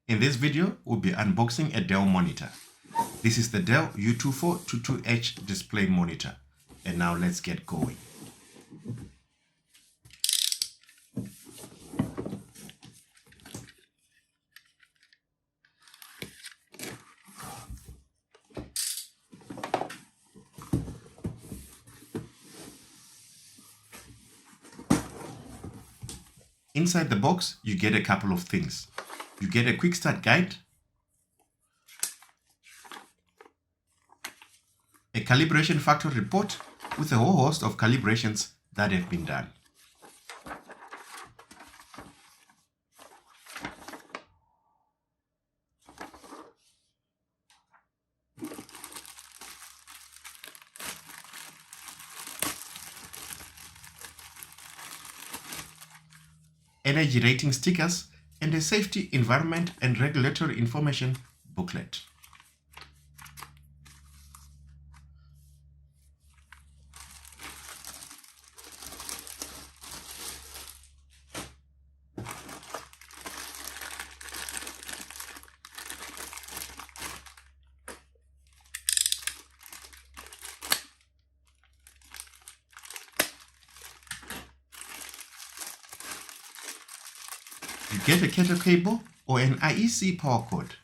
In this video, we'll be unboxing a Dell monitor. This is the Dell U2422H display monitor. And now let's get going. Inside the box, you get a couple of things. You get a quick start guide, a calibration factory report with a whole host of calibrations that have been done. Energy rating stickers, and a safety, environment, and regulatory information booklet. You get a kettle cable or an IEC power cord.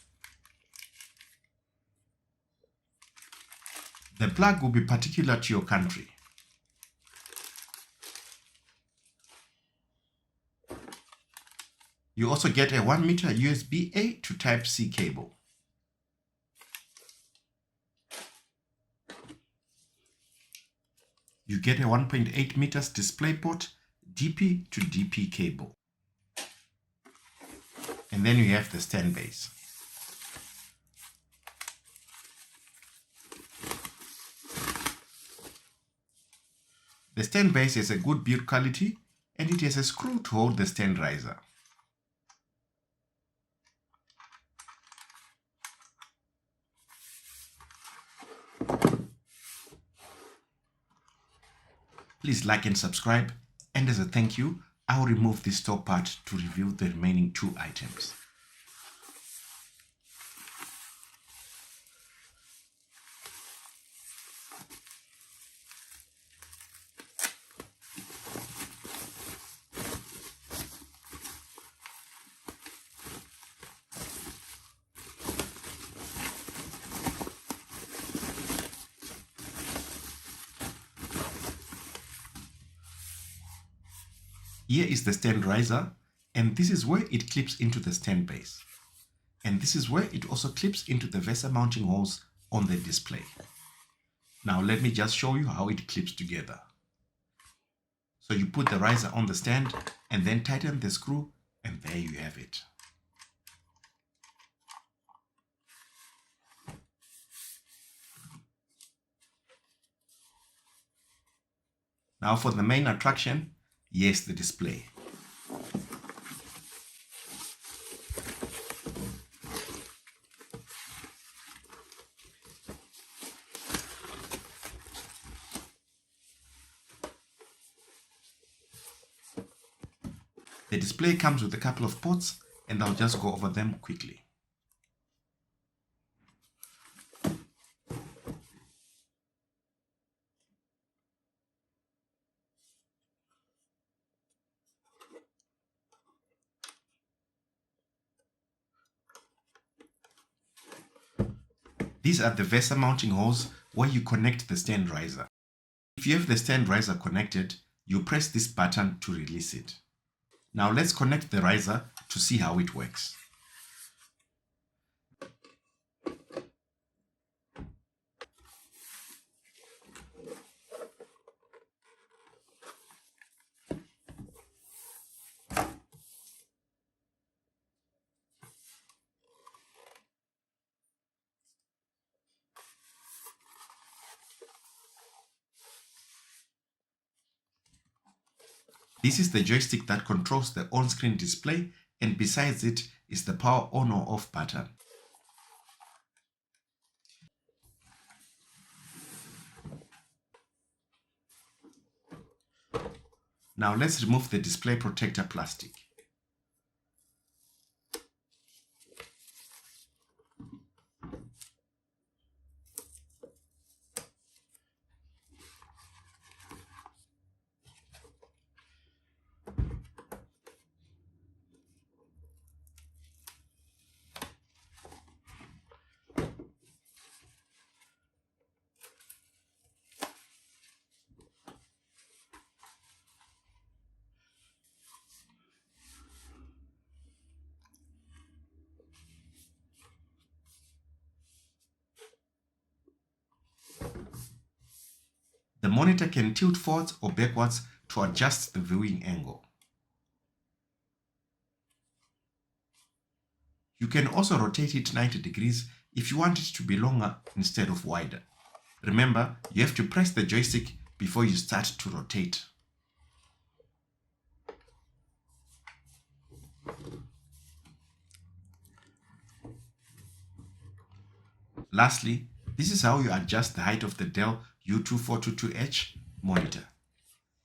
The plug will be particular to your country. You also get a 1 meter USB-A to Type-C cable. You get a 1.8 meters DisplayPort DP to DP cable. And then you have the stand base. The stand base has a good build quality and it has a screw to hold the stand riser. Please like and subscribe, and as a thank you, I'll remove this top part to reveal the remaining two items. Here is the stand riser, and this is where it clips into the stand base. And this is where it also clips into the VESA mounting holes on the display. Now let me just show you how it clips together. So you put the riser on the stand and then tighten the screw, and there you have it. Now for the main attraction, yes, the display. The display comes with a couple of ports, and I'll just go over them quickly. These are the VESA mounting holes where you connect the stand riser. If you have the stand riser connected, you press this button to release it. Now let's connect the riser to see how it works. This is the joystick that controls the on-screen display, and besides it is the power on or off button. Now let's remove the display protector plastic. monitor can tilt forwards or backwards to adjust the viewing angle. You can also rotate it 90 degrees if you want it to be longer instead of wider. Remember, you have to press the joystick before you start to rotate. Lastly, this is how you adjust the height of the Dell U2422H monitor.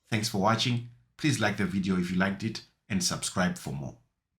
Thanks for watching. Please like the video if you liked it and subscribe for more.